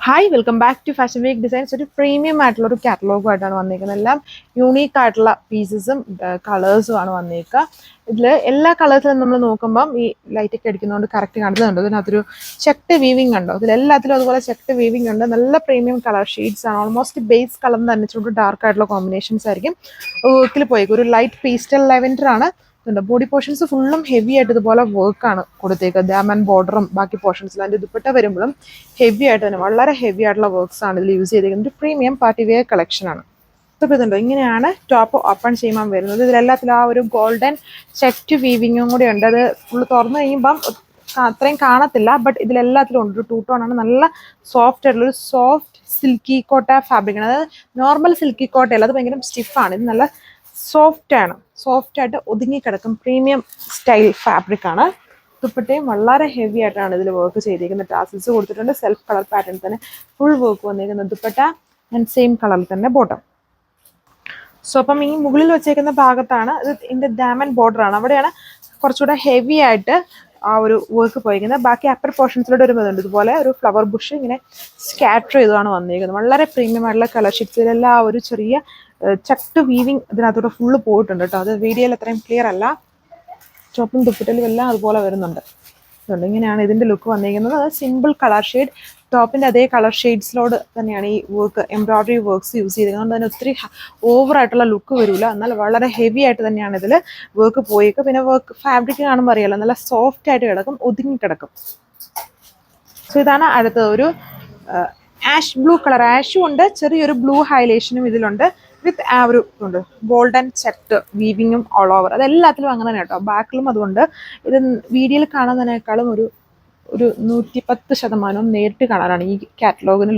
Hi welcome back to fashion week designs. ഒരു premium ആയിട്ടുള്ള ഒരു കാറ്റലോഗുമായിട്ടാണ് വന്നിരിക്കുന്നത്. എല്ലാം യൂണീക്ക് ആയിട്ടുള്ള പീസസും കളേഴ്സും ആണ് വന്നിരിക്കുക. ഇതിൽ എല്ലാ കളേഴ്സിലും നമ്മൾ നോക്കുമ്പം ഈ ലൈറ്റൊക്കെ അടിക്കുന്നതുകൊണ്ട് കറക്റ്റ് കാണുന്നുണ്ട്. ഇതിനകത്തൊരു ചെക്ട് വീവിംഗ് ഉണ്ടോ, ഇതിലെല്ലാത്തിലും അതുപോലെ ചെക്ട് വീവിംഗ് ഉണ്ട്. നല്ല പ്രീമിയം കളർ ഷെയ്ഡ്സ് ആണ്. ഓൾമോസ്റ്റ് ബേസ് കളർ തന്നെ ചൂട് ഡാർക്ക് ആയിട്ടുള്ള കോമ്പിനേഷൻസ് ആയിരിക്കും വർക്കിൽ പോയേക്കും. ഒരു ലൈറ്റ് പേസ്റ്റൽ ലെവൻഡർ ആണ്. ബോഡി പോർഷൻസ് ഫുള്ളും ഹെവി ആയിട്ട് ഇതുപോലെ വർക്കാണ് കൊടുത്തേക്കുന്നത്. ഡാമൻ ബോർഡറും ബാക്കി പോർഷൻസിലും അതിൻ്റെ ദുപ്പട്ട വരുമ്പോഴും ഹെവി ആയിട്ട് തന്നെ വളരെ ഹെവി ആയിട്ടുള്ള വർക്ക്സ് ആണ് ഇതിൽ യൂസ് ചെയ്തിരിക്കുന്നത്. ഒരു പ്രീമിയം പാർട്ടി വെയർ കളക്ഷൻ ആണ്. ഇതുണ്ടോ, ഇങ്ങനെയാണ് ടോപ്പ് ഓപ്പൺ ചെയ്യുമ്പോൾ വരുന്നത്. ഇതിലെല്ലാത്തിലും ആ ഒരു ഗോൾഡൻ ചെക്ട് വീവിങ്ങും കൂടി ഉണ്ട്. അത് ഫുള്ള് തുറന്നു കഴിയുമ്പം അത്രയും കാണത്തില്ല, ബട്ട് ഇതിലെല്ലാത്തിലും ഉണ്ട്. ഒരു ടൂ ടോൺ ആണ്. നല്ല സോഫ്റ്റ് ആയിട്ടുള്ള ഒരു സോഫ്റ്റ് സിൽക്കി കോട്ട ഫാബ്രിക് ആണ്. അതായത് നോർമൽ സിൽക്കി കോട്ടയല്ല, അത് ഭയങ്കര സ്റ്റിഫാണ്. ഇത് നല്ല സോഫ്റ്റ് ആണ്. സോഫ്റ്റ് ആയിട്ട് ഒതുങ്ങിക്കിടക്കും പ്രീമിയം സ്റ്റൈൽ ഫാബ്രിക് ആണ്. ദുപ്പട്ടയും വളരെ ഹെവി ആയിട്ടാണ് ഇതിൽ വർക്ക് ചെയ്തിരിക്കുന്നത്. ടാസിൽസ് കൊടുത്തിട്ടുണ്ട്. സെൽഫ് കളർ പാറ്റേൺ തന്നെ ഫുൾ വർക്ക് വന്നിരിക്കുന്നത്. ദുപ്പട്ട ആൻഡ് സെയിം കളറിൽ തന്നെ ബോട്ടം. സോ അപ്പം ഈ മുകളിൽ വെച്ചേക്കുന്ന ഭാഗത്താണ് ഇത് ഇതിൻ്റെ ഡാമൻ ബോർഡർ ആണ്. അവിടെയാണ് കുറച്ചുകൂടെ ഹെവി ആയിട്ട് ആ ഒരു വർക്ക് പോയിരിക്കുന്നത്. ബാക്കി അപ്പർ പോർഷൻസിലൂടെ വരുമ്പോഴുണ്ട് ഇതുപോലെ ഒരു ഫ്ലവർ ബുഷ് ഇങ്ങനെ സ്കാറ്റർ ചെയ്താണ് വന്നിരിക്കുന്നത്. വളരെ പ്രീമിയം ആയിട്ടുള്ള കളർ ഷീറ്റ്സിലെല്ലാം ആ ഒരു ചെറിയ ചക്ട് വീവിങ് ഇതിനകത്തോടെ ഫുള്ള് പോയിട്ടുണ്ട് കേട്ടോ. അത് വീഡിയോയിൽ അത്രയും ക്ലിയർ അല്ല. ടോപ്പും ദുപ്പട്ടയിലും എല്ലാം അതുപോലെ വരുന്നുണ്ട്. അതുകൊണ്ട് ഇങ്ങനെയാണ് ഇതിൻ്റെ ലുക്ക് വന്നിരിക്കുന്നത്. അത് സിമ്പിൾ കളർ ഷെയ്ഡ്, ടോപ്പിൻ്റെ അതേ കളർ ഷെയ്ഡ്സിലോട് തന്നെയാണ് ഈ വർക്ക് എംബ്രോയ്ഡറി വർക്ക്സ് യൂസ് ചെയ്തിരിക്കുന്നത്. അതിന് ഒത്തിരി ഓവറായിട്ടുള്ള ലുക്ക് വരില്ല. എന്നാൽ വളരെ ഹെവി ആയിട്ട് തന്നെയാണ് ഇതിൽ വർക്ക് പോയേക്ക്. പിന്നെ വർക്ക് ഫാബ്രിക് കാണുമ്പോൾ അറിയാലോ, നല്ല സോഫ്റ്റ് ആയിട്ട് കിടക്കും, ഒതുങ്ങി കിടക്കും. സോ ഇതാണ് അടുത്തത്. ഒരു ആഷ് ബ്ലൂ കളർ, ആഷും ഉണ്ട്, ചെറിയൊരു ബ്ലൂ ഹൈലൈഷനും ഇതിലുണ്ട്. വിത്ത് ആ ഒരു ഉണ്ട് ഗോൾഡൻ ചെക്ട് വീവിങ്ങും ഓൾ ഓവർ. അതെല്ലാത്തിലും അങ്ങനെ തന്നെ കേട്ടോ. ബാക്കിലും അതുകൊണ്ട് ഇത് വീഡിയോയിൽ കാണുന്നതിനേക്കാളും ഒരു 110% നേരിട്ട് കാണാനാണ് ഈ കാറ്റലോഗിന്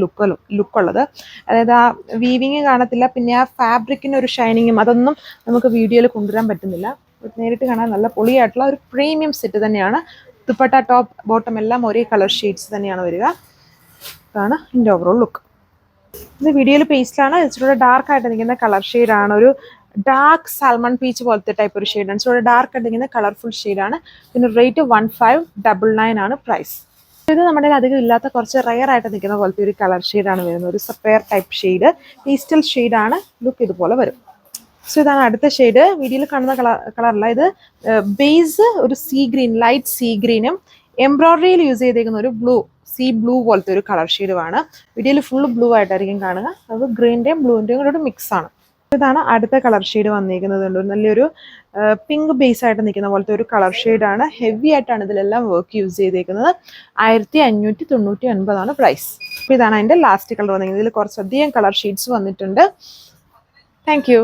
ലുക്കുള്ളത്. അതായത് ആ വീവിങ് കാണത്തില്ല, പിന്നെ ആ ഫാബ്രിക്കിന് ഒരു ഷൈനിങ്ങും അതൊന്നും നമുക്ക് വീഡിയോയിൽ കൊണ്ടുവരാൻ പറ്റുന്നില്ല. നേരിട്ട് കാണാൻ നല്ല പൊളിയായിട്ടുള്ള ഒരു പ്രീമിയം സെറ്റ് തന്നെയാണ്. ദുപ്പട്ട, ടോപ്പ്, ബോട്ടം എല്ലാം ഒരേ കളർ ഷെയ്ഡ്സ് തന്നെയാണ് വരിക. ഇതാണ് ഇതിൻ്റെ ഓവറോൾ ലുക്ക്. ഇത് വീഡിയോയിൽ പേസ്റ്റിലാണ്. ഇച്ചിരി ഡാർക്ക് ആയിട്ട് നിൽക്കുന്ന കളർ ഷെയ്ഡാണ്. ഒരു ഡാർക്ക് സാൽമൺ പീച്ച് പോലത്തെ ടൈപ്പ് ഒരു ഷെയ്ഡാണ്. ഇച്ചിരി ഡാർക്ക് ആയിട്ട് നിൽക്കുന്ന കളർഫുൾ ഷെയ്ഡാണ്. പിന്നെ റേറ്റ് 1599 ആണ് പ്രൈസ്. ഇത് നമ്മുടെ അധികം ഇല്ലാത്ത കുറച്ച് റയർ ആയിട്ട് നിൽക്കുന്ന പോലത്തെ ഒരു കളർ ഷെയ്ഡാണ് വരുന്നത്. ഒരു സപ്പയർ ടൈപ്പ് ഷെയ്ഡ്, പേസ്റ്റൽ ഷെയ്ഡാണ്. ലുക്ക് ഇതുപോലെ വരും. സോ ഇതാണ് അടുത്ത ഷെയ്ഡ്. വീഡിയോയിൽ കാണുന്ന കളറല്ല ഇത്. ബേസ് ഒരു സീ ഗ്രീൻ, ലൈറ്റ് സീ ഗ്രീനും എംബ്രോയ്ഡറിയിൽ യൂസ് ചെയ്തേക്കുന്ന ഒരു സീ ബ്ലൂ പോലത്തെ ഒരു കളർ ഷെയ്ഡുമാണ്. വീഡിയോയിൽ ഫുള്ള് ബ്ലൂ ആയിട്ടായിരിക്കും കാണുക. അത് ഗ്രീൻ്റെയും ബ്ലൂവിൻ്റെയും കൂടെ ഒരു മിക്സ് ആണ്. ഇതാണ് അടുത്ത കളർ ഷെയ്ഡ് വന്നിരിക്കുന്നത്. നല്ലൊരു പിങ്ക് ബേസ് ആയിട്ട് നിൽക്കുന്ന പോലത്തെ ഒരു കളർ ഷെയ്ഡാണ്. ഹെവി ആയിട്ടാണ് ഇതിലെല്ലാം വർക്ക് യൂസ് ചെയ്തേക്കുന്നത്. 1599 ആണ് പ്രൈസ്. അപ്പോൾ ഇതാണ് അതിൻ്റെ ലാസ്റ്റ് കളർ വന്നിരിക്കുന്നത്. ഇതിൽ കുറച്ചധികം കളർ ഷെയ്ഡ്സ് വന്നിട്ടുണ്ട്. Thank you.